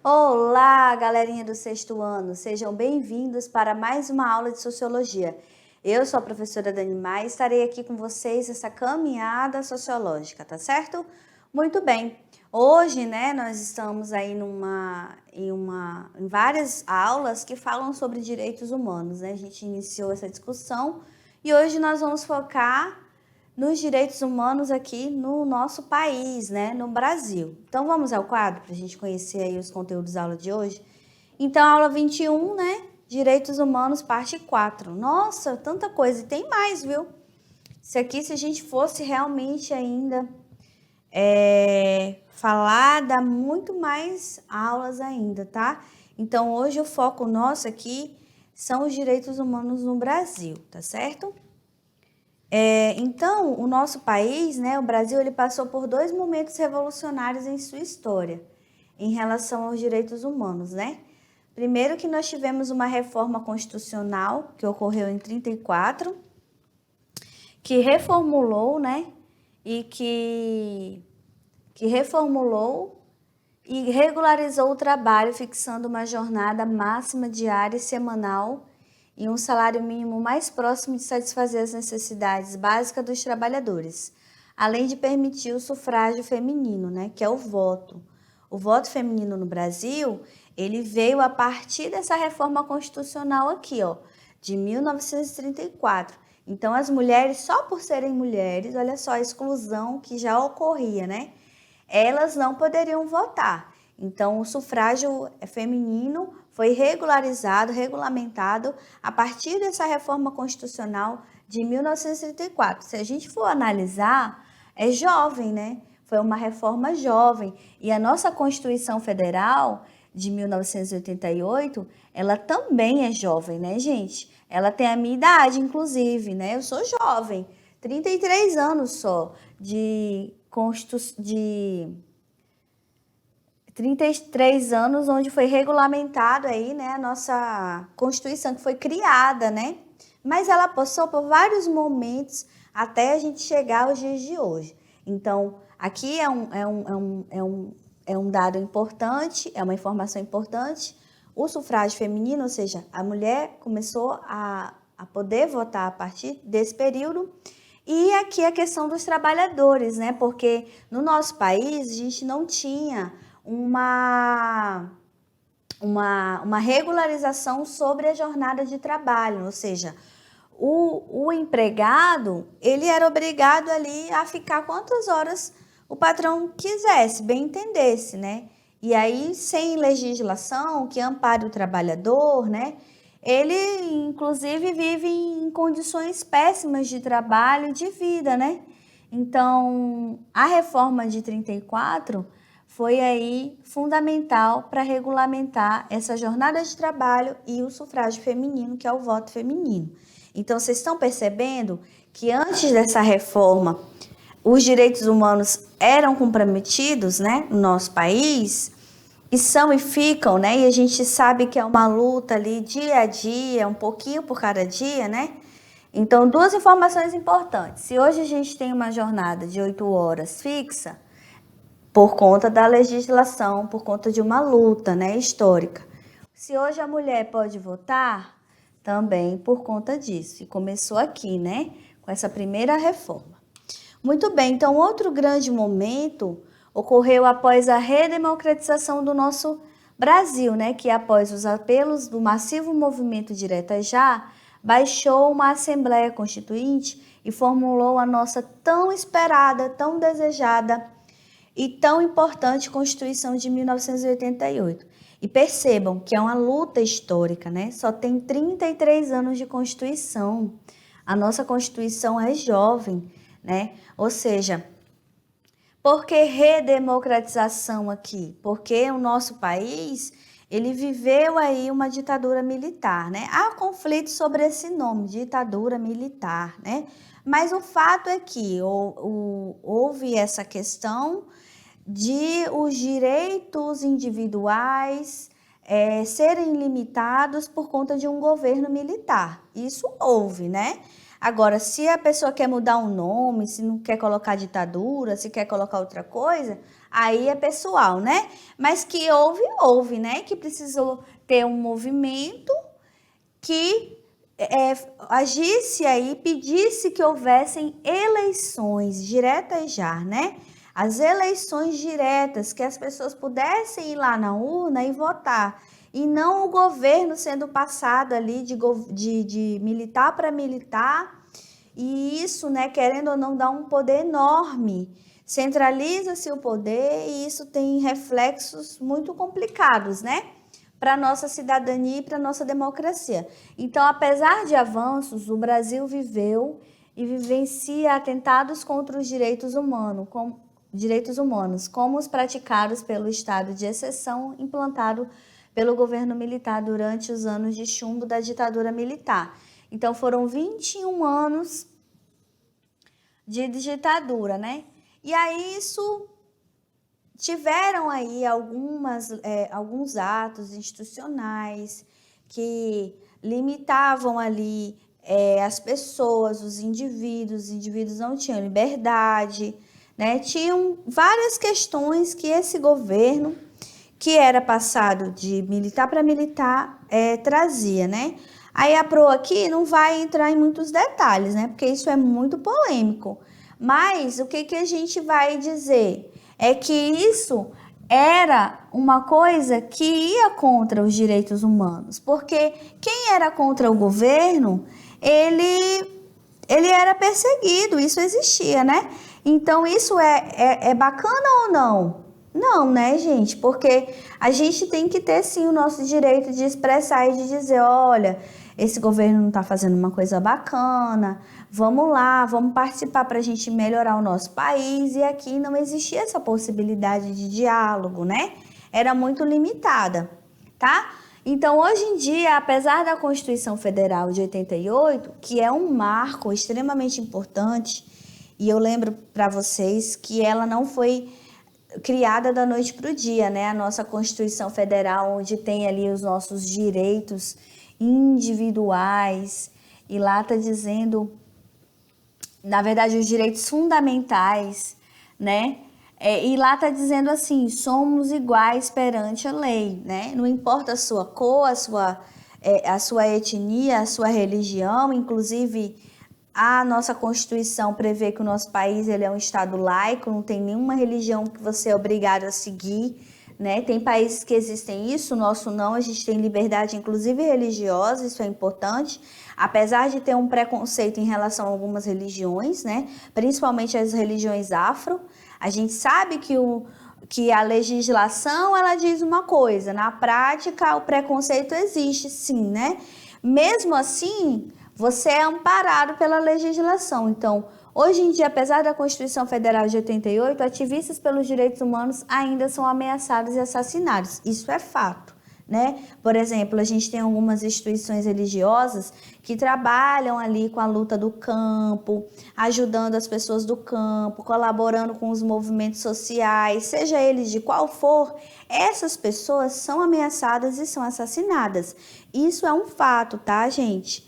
Olá, galerinha do sexto ano, sejam bem-vindos para mais uma aula de Sociologia. Eu sou a professora Dani Maia e estarei aqui com vocês nessa caminhada sociológica, tá certo? Muito bem, hoje, nós estamos aí em várias aulas que falam sobre direitos humanos, A gente iniciou essa discussão e hoje nós vamos focar nos direitos humanos aqui no nosso país, no Brasil. Então, vamos ao quadro para a gente conhecer aí os conteúdos da aula de hoje. Então, aula 21, Direitos Humanos, parte 4. Nossa, tanta coisa. E tem mais, viu? Isso aqui, se a gente fosse realmente ainda falar, dá muito mais aulas ainda, tá? Então, hoje o foco nosso aqui são os direitos humanos no Brasil, tá certo? Então, o nosso país, o Brasil, ele passou por 2 momentos revolucionários em sua história, em relação aos direitos humanos, Primeiro que nós tivemos uma reforma constitucional, que ocorreu em 34, que reformulou, e que reformulou e regularizou o trabalho, fixando uma jornada máxima diária e semanal e um salário mínimo mais próximo de satisfazer as necessidades básicas dos trabalhadores, além de permitir o sufrágio feminino, que é o voto. O voto feminino no Brasil, ele veio a partir dessa reforma constitucional aqui, de 1934. Então, as mulheres, só por serem mulheres, olha só a exclusão que já ocorria, Elas não poderiam votar. Então, o sufrágio feminino foi regulamentado a partir dessa reforma constitucional de 1934. Se a gente for analisar, é jovem, Foi uma reforma jovem. E a nossa Constituição Federal de 1988, ela também é jovem, gente? Ela tem a minha idade, inclusive, Eu sou jovem, 33 anos só de 33 anos, onde foi regulamentado aí, a nossa Constituição, que foi criada, Mas ela passou por vários momentos até a gente chegar aos dias de hoje. Então, aqui é um dado importante, é uma informação importante. O sufrágio feminino, ou seja, a mulher começou a poder votar a partir desse período. E aqui a questão dos trabalhadores, Porque no nosso país a gente não tinha uma regularização sobre a jornada de trabalho, ou seja, o empregado, ele era obrigado ali a ficar quantas horas o patrão quisesse, bem entendesse, E aí, sem legislação que ampare o trabalhador, ele, inclusive, vive em condições péssimas de trabalho e de vida, Então, a reforma de 34 foi aí fundamental para regulamentar essa jornada de trabalho e o sufrágio feminino, que é o voto feminino. Então, vocês estão percebendo que antes dessa reforma, os direitos humanos eram comprometidos, no nosso país, e são e ficam, E a gente sabe que é uma luta ali dia a dia, um pouquinho por cada dia, Então, 2 informações importantes. Se hoje a gente tem uma jornada de 8 horas fixa, por conta da legislação, por conta de uma luta, histórica. Se hoje a mulher pode votar, também por conta disso. E começou aqui, com essa primeira reforma. Muito bem, então outro grande momento ocorreu após a redemocratização do nosso Brasil, que após os apelos do massivo movimento Direta Já, baixou uma Assembleia Constituinte e formulou a nossa tão esperada, tão desejada e tão importante Constituição de 1988. E percebam que é uma luta histórica, Só tem 33 anos de Constituição. A nossa Constituição é jovem, Ou seja, por que redemocratização aqui? Porque o nosso país, ele viveu aí uma ditadura militar, Há conflito sobre esse nome, ditadura militar, Mas o fato é que houve essa questão de os direitos individuais serem limitados por conta de um governo militar. Isso houve, Agora, se a pessoa quer mudar um nome, se não quer colocar ditadura, se quer colocar outra coisa, aí é pessoal, né? Mas que houve, né? Que precisou ter um movimento que agisse aí, pedisse que houvessem eleições diretas já, né? As eleições diretas, que as pessoas pudessem ir lá na urna e votar. E não o governo sendo passado ali de militar para militar. E isso, né, querendo ou não, dá um poder enorme. Centraliza-se o poder e isso tem reflexos muito complicados, né? Para a nossa cidadania e para a nossa democracia. Então, apesar de avanços, o Brasil viveu e vivencia atentados contra os direitos humanos, como os praticados pelo estado de exceção implantado pelo governo militar durante os anos de chumbo da ditadura militar. Então, foram 21 anos de ditadura, né? E aí isso tiveram aí alguns atos institucionais que limitavam ali as pessoas, os indivíduos não tinham liberdade, né? Tinham várias questões que esse governo, que era passado de militar para militar, trazia, né? Aí a Pro aqui não vai entrar em muitos detalhes, né? Porque isso é muito polêmico. Mas o que a gente vai dizer é que isso era uma coisa que ia contra os direitos humanos. Porque quem era contra o governo, ele era perseguido, isso existia, né? Então isso é bacana ou não? Não, né, gente? Porque a gente tem que ter, sim, o nosso direito de expressar e de dizer, olha, esse governo não está fazendo uma coisa bacana, vamos lá, vamos participar para a gente melhorar o nosso país. E aqui não existia essa possibilidade de diálogo, né? Era muito limitada, tá? Então, hoje em dia, apesar da Constituição Federal de 88, que é um marco extremamente importante, e eu lembro para vocês que ela não foi criada da noite para o dia, né? A nossa Constituição Federal, onde tem ali os nossos direitos individuais, e lá está dizendo, na verdade, os direitos fundamentais, né? E lá está dizendo assim, somos iguais perante a lei, né? Não importa a sua cor, a sua etnia, a sua religião, inclusive a nossa Constituição prevê que o nosso país ele é um estado laico, não tem nenhuma religião que você é obrigado a seguir, né? Tem países que existem isso, o nosso não, a gente tem liberdade inclusive religiosa, isso é importante, apesar de ter um preconceito em relação a algumas religiões, né? Principalmente as religiões afro. A gente sabe que a legislação ela diz uma coisa, na prática o preconceito existe sim, né? Mesmo assim, você é amparado pela legislação. Então, hoje em dia, apesar da Constituição Federal de 88, ativistas pelos direitos humanos ainda são ameaçados e assassinados. Isso é fato, né? Por exemplo, a gente tem algumas instituições religiosas que trabalham ali com a luta do campo, ajudando as pessoas do campo, colaborando com os movimentos sociais, seja eles de qual for, essas pessoas são ameaçadas e são assassinadas. Isso é um fato, tá, gente?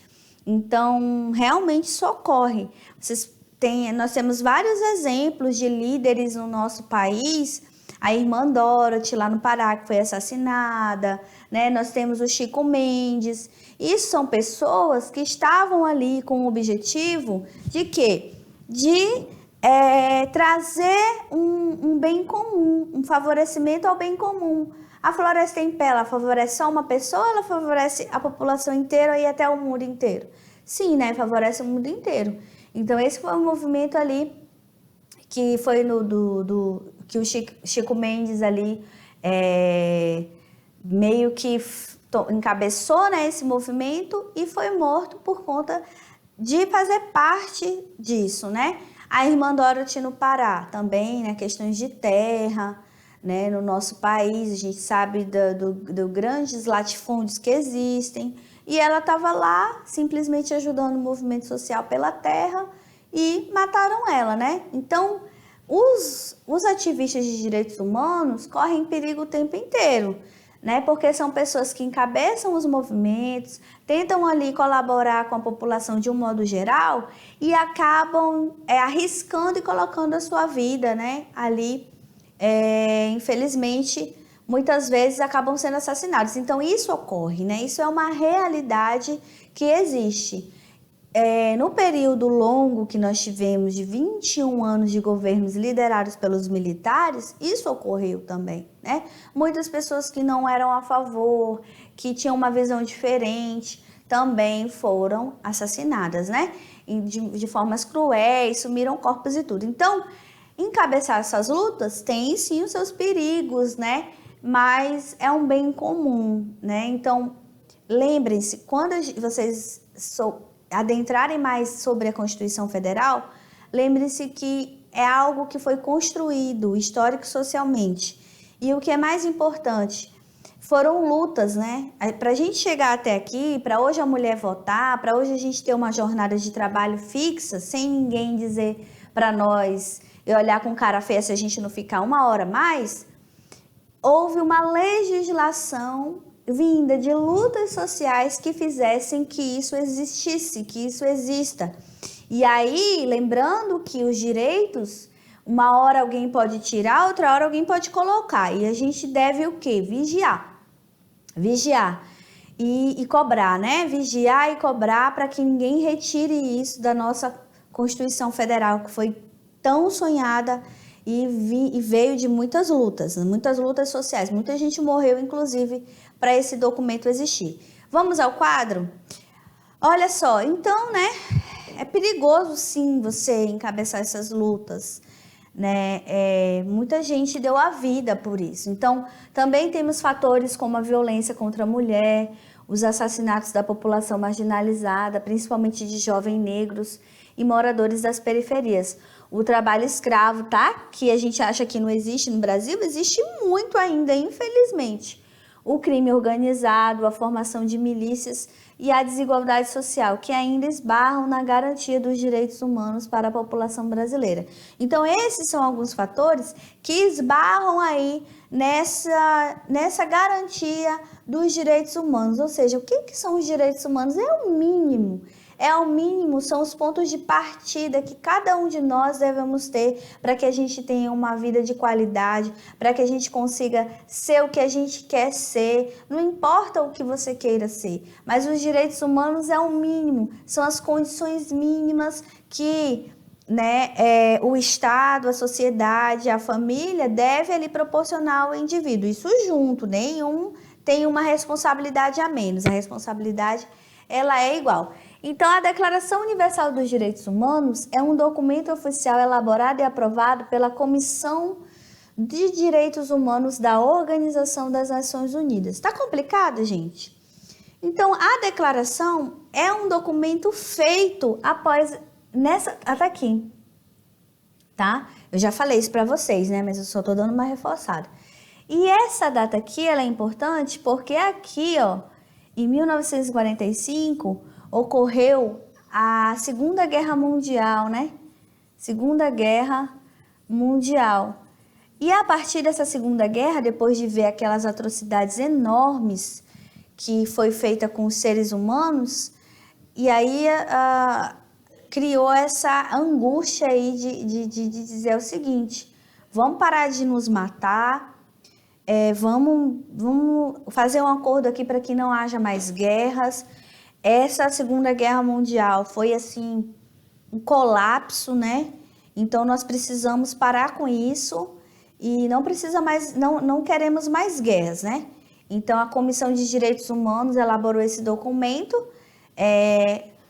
Então, realmente socorre. Nós temos vários exemplos de líderes no nosso país, a irmã Dorothy, lá no Pará, que foi assassinada, né? Nós temos o Chico Mendes. Isso são pessoas que estavam ali com o objetivo de quê? De trazer um bem comum, um favorecimento ao bem comum. A Floresta em Pé, ela favorece só uma pessoa, ela favorece a população inteira e até o mundo inteiro? Sim, né? Favorece o mundo inteiro. Então, esse foi um movimento ali que foi que o Chico Mendes ali meio que encabeçou, né, esse movimento e foi morto por conta de fazer parte disso, né? A irmã Dorothy no Pará também, né? Questões de terra, né, no nosso país, a gente sabe do grandes latifúndios que existem, e ela estava lá simplesmente ajudando o movimento social pela terra e mataram ela, né? Então, os ativistas de direitos humanos correm perigo o tempo inteiro, né? Porque são pessoas que encabeçam os movimentos, tentam ali colaborar com a população de um modo geral e acabam arriscando e colocando a sua vida, né, ali infelizmente, muitas vezes acabam sendo assassinados. Então, isso ocorre, né? Isso é uma realidade que existe. No período longo que nós tivemos de 21 anos de governos liderados pelos militares, isso ocorreu também, né? Muitas pessoas que não eram a favor, que tinham uma visão diferente, também foram assassinadas, né? De formas cruéis, sumiram corpos e tudo. Então, encabeçar essas lutas tem sim os seus perigos, né? Mas é um bem comum, né? Então, lembrem-se, quando vocês adentrarem mais sobre a Constituição Federal, lembre-se que é algo que foi construído histórico e socialmente. E o que é mais importante, foram lutas, né? Para a gente chegar até aqui, para hoje a mulher votar, para hoje a gente ter uma jornada de trabalho fixa, sem ninguém dizer para nós e olhar com cara feia se a gente não ficar uma hora mais, houve uma legislação vinda de lutas sociais que fizessem que isso existisse, que isso exista. E aí, lembrando que os direitos, uma hora alguém pode tirar, outra hora alguém pode colocar. E a gente deve o quê? Vigiar. Vigiar e cobrar, né? Vigiar e cobrar para que ninguém retire isso da nossa Constituição Federal, que foi tão sonhada e veio de muitas lutas sociais. Muita gente morreu, inclusive, para esse documento existir. Vamos ao quadro? Olha só, então, né, é perigoso sim você encabeçar essas lutas, né? Muita gente deu a vida por isso. Então, também temos fatores como a violência contra a mulher, os assassinatos da população marginalizada, principalmente de jovens negros e moradores das periferias. O trabalho escravo, tá? Que a gente acha que não existe no Brasil, existe muito ainda, infelizmente. O crime organizado, a formação de milícias e a desigualdade social, que ainda esbarram na garantia dos direitos humanos para a população brasileira. Então, esses são alguns fatores que esbarram aí nessa garantia dos direitos humanos. Ou seja, o que são os direitos humanos? É o mínimo, são os pontos de partida que cada um de nós devemos ter para que a gente tenha uma vida de qualidade, para que a gente consiga ser o que a gente quer ser, não importa o que você queira ser, mas os direitos humanos é o mínimo, são as condições mínimas que, né, o Estado, a sociedade, a família deve ali proporcionar ao indivíduo, isso junto, nenhum tem uma responsabilidade a menos, a responsabilidade ela é igual. Então, a Declaração Universal dos Direitos Humanos é um documento oficial elaborado e aprovado pela Comissão de Direitos Humanos da Organização das Nações Unidas. Tá complicado, gente? Então, a declaração é um documento feito após até aqui, tá? Eu já falei isso para vocês, né? Mas eu só tô dando uma reforçada. E essa data aqui, ela é importante porque aqui, ó, em 1945, ocorreu a Segunda Guerra Mundial, né? Segunda Guerra Mundial. E a partir dessa Segunda Guerra, depois de ver aquelas atrocidades enormes que foi feita com os seres humanos, e aí criou essa angústia aí de dizer o seguinte: vamos parar de nos matar, vamos fazer um acordo aqui para que não haja mais guerras. Essa Segunda Guerra Mundial foi assim um colapso, né? Então nós precisamos parar com isso e não precisa mais, não queremos mais guerras, né? Então a Comissão de Direitos Humanos elaborou esse documento.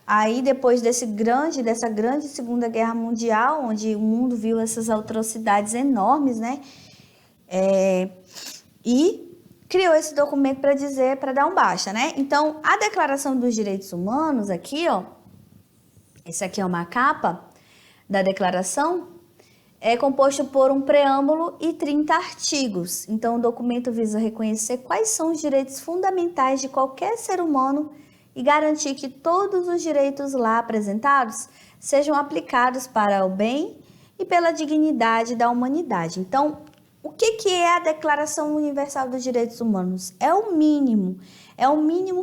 Aí depois dessa grande Segunda Guerra Mundial, onde o mundo viu essas atrocidades enormes, né? E criou esse documento para dar um baixa, né? Então, a Declaração dos Direitos Humanos aqui, ó, essa aqui é uma capa da declaração, é composto por um preâmbulo e 30 artigos. Então, o documento visa reconhecer quais são os direitos fundamentais de qualquer ser humano e garantir que todos os direitos lá apresentados sejam aplicados para o bem e pela dignidade da humanidade. Então, o que é a Declaração Universal dos Direitos Humanos? É o mínimo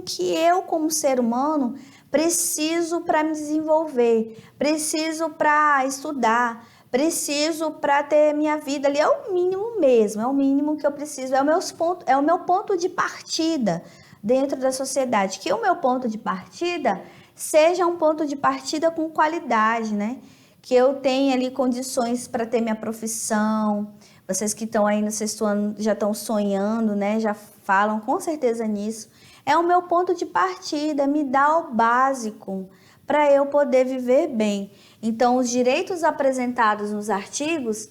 que eu, como ser humano, preciso para me desenvolver, preciso para estudar, preciso para ter minha vida ali, é o mínimo mesmo, é o mínimo que eu preciso, é o meu ponto de partida dentro da sociedade, que o meu ponto de partida seja um ponto de partida com qualidade, né? Que eu tenha ali condições para ter minha profissão. Vocês que estão aí no sexto ano já estão sonhando, né? Já falam com certeza nisso. É o meu ponto de partida, me dá o básico para eu poder viver bem. Então, os direitos apresentados nos artigos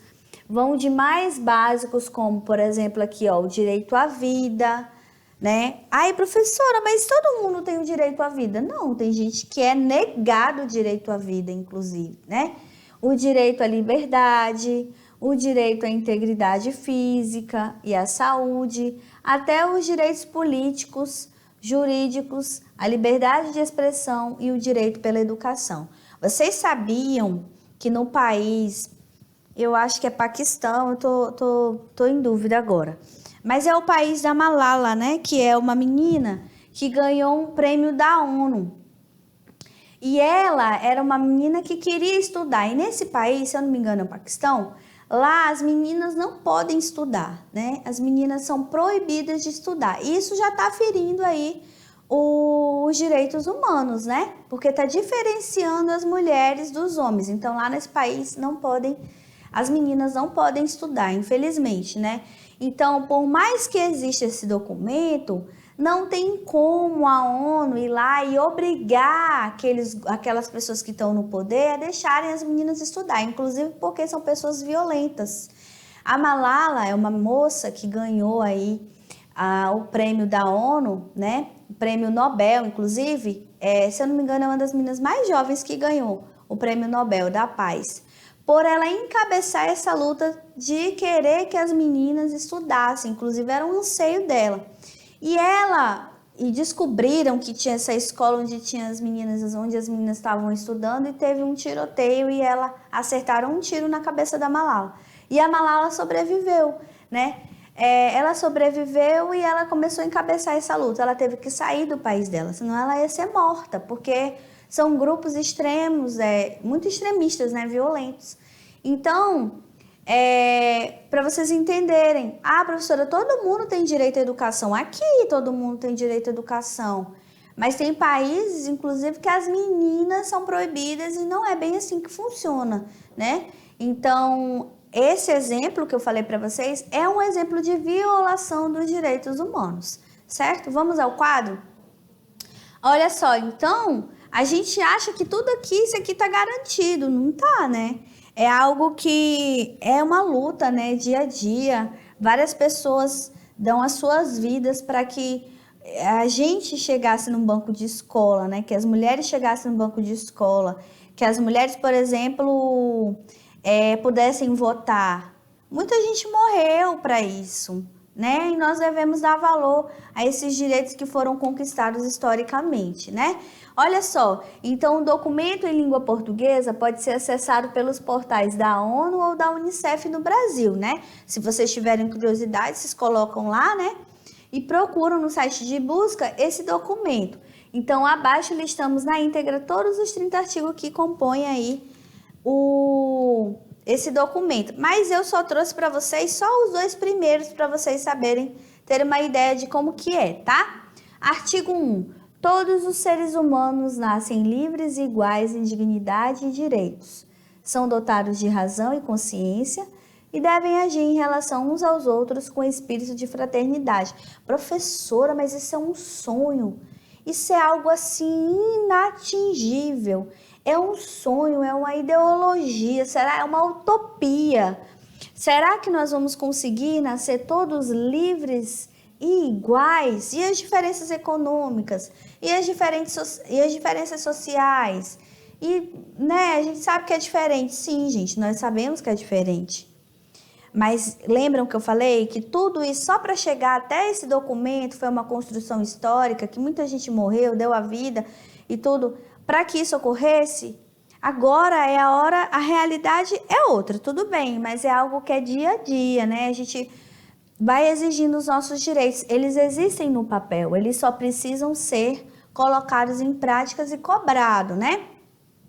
vão de mais básicos, como, por exemplo, aqui, ó, o direito à vida, né? Ai, professora, mas todo mundo tem o direito à vida. Não, tem gente que é negado o direito à vida, inclusive, né? O direito à liberdade, o direito à integridade física e à saúde, até os direitos políticos, jurídicos, a liberdade de expressão e o direito pela educação. Vocês sabiam que no país, eu acho que é Paquistão, eu tô em dúvida agora, mas é o país da Malala, né? Que é uma menina que ganhou um prêmio da ONU. E ela era uma menina que queria estudar. E nesse país, se eu não me engano, é o Paquistão, lá as meninas não podem estudar, né? As meninas são proibidas de estudar. E isso já está ferindo aí os direitos humanos, né? Porque está diferenciando as mulheres dos homens. Então, lá nesse país, as meninas não podem estudar, infelizmente, né? Então, por mais que exista esse documento, não tem como a ONU ir lá e obrigar aquelas pessoas que estão no poder a deixarem as meninas estudar, inclusive porque são pessoas violentas. A Malala é uma moça que ganhou aí o prêmio da ONU, né? O prêmio Nobel, inclusive, se eu não me engano, é uma das meninas mais jovens que ganhou o prêmio Nobel da Paz, por ela encabeçar essa luta de querer que as meninas estudassem, inclusive era um anseio dela. E descobriram que tinha essa escola onde tinha as meninas estavam estudando, e teve um tiroteio e acertaram um tiro na cabeça da Malala. E a Malala sobreviveu, né? Ela sobreviveu e ela começou a encabeçar essa luta. Ela teve que sair do país dela, senão ela ia ser morta, porque são grupos extremos, muito extremistas, né? Violentos. Então, para vocês entenderem, professora, todo mundo tem direito à educação. Aqui todo mundo tem direito à educação, mas tem países, inclusive, que as meninas são proibidas e não é bem assim que funciona, né? Então, esse exemplo que eu falei para vocês é um exemplo de violação dos direitos humanos, certo? Vamos ao quadro? Olha só, então, a gente acha que isso aqui tá garantido, não tá, né? É algo que é uma luta, né, dia a dia. Várias pessoas dão as suas vidas para que a gente chegasse num banco de escola, né, que as mulheres chegassem no banco de escola, que as mulheres, por exemplo, pudessem votar. Muita gente morreu para isso, né? E nós devemos dar valor a esses direitos que foram conquistados historicamente, né? Olha só, então o documento em língua portuguesa pode ser acessado pelos portais da ONU ou da Unicef no Brasil, né? Se vocês tiverem curiosidade, vocês colocam lá, né? E procuram no site de busca esse documento. Então, abaixo listamos na íntegra todos os 30 artigos que compõem aí esse documento. Mas eu só trouxe para vocês só os 2 primeiros para vocês saberem, terem uma ideia de como que é, tá? Artigo 1. Todos os seres humanos nascem livres e iguais em dignidade e direitos. São dotados de razão e consciência e devem agir em relação uns aos outros com espírito de fraternidade. Professora, mas isso é um sonho. Isso é algo assim inatingível. É um sonho, é uma ideologia, é uma utopia. Será que nós vamos conseguir nascer todos livres e iguais? E as diferenças econômicas? E as diferenças sociais? E, né, a gente sabe que é diferente. Sim, gente, nós sabemos que é diferente. Mas lembram que eu falei que tudo isso, só para chegar até esse documento, foi uma construção histórica, que muita gente morreu, deu a vida e tudo. Para que isso ocorresse, agora é a hora, a realidade é outra, tudo bem, mas é algo que é dia a dia, né? A gente vai exigindo os nossos direitos. Eles existem no papel, eles só precisam ser colocados em práticas e cobrados, né?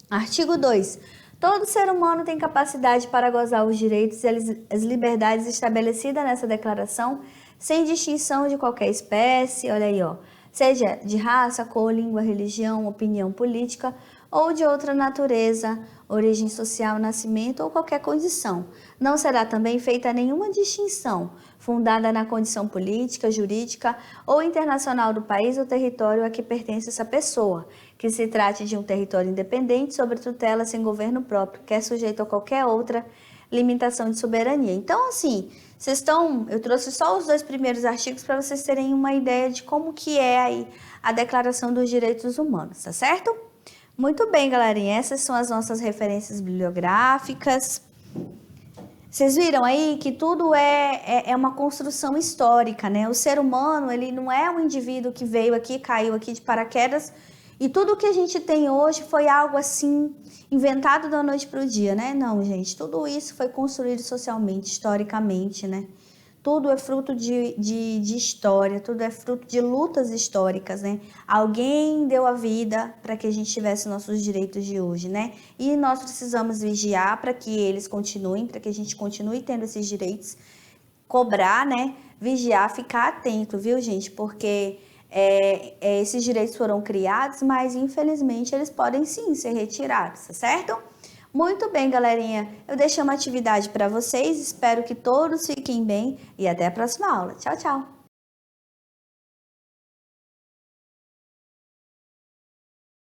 Artigo 2. Todo ser humano tem capacidade para gozar os direitos e as liberdades estabelecidas nessa declaração, sem distinção de qualquer espécie, olha aí, ó, seja de raça, cor, língua, religião, opinião política ou de outra natureza, origem social, nascimento ou qualquer condição. Não será também feita nenhuma distinção fundada na condição política, jurídica ou internacional do país ou território a que pertence essa pessoa, que se trate de um território independente sob tutela sem governo próprio, que é sujeito a qualquer outra limitação de soberania. Então, assim, eu trouxe só os 2 primeiros artigos para vocês terem uma ideia de como que é aí a Declaração dos Direitos Humanos, tá certo? Muito bem, galerinha, essas são as nossas referências bibliográficas. Vocês viram aí que tudo é uma construção histórica, né? O ser humano, ele não é um indivíduo que veio aqui, caiu aqui de paraquedas, e tudo que a gente tem hoje foi algo assim, inventado da noite para o dia, né? Não, gente, tudo isso foi construído socialmente, historicamente, né? Tudo é fruto de história, tudo é fruto de lutas históricas, né? Alguém deu a vida para que a gente tivesse nossos direitos de hoje, né? E nós precisamos vigiar para que eles continuem, para que a gente continue tendo esses direitos, cobrar, né? Vigiar, ficar atento, viu, gente? Porque esses direitos foram criados, mas infelizmente eles podem sim ser retirados, tá certo? Muito bem, galerinha. Eu deixei uma atividade para vocês. Espero que todos fiquem bem e até a próxima aula. Tchau, tchau!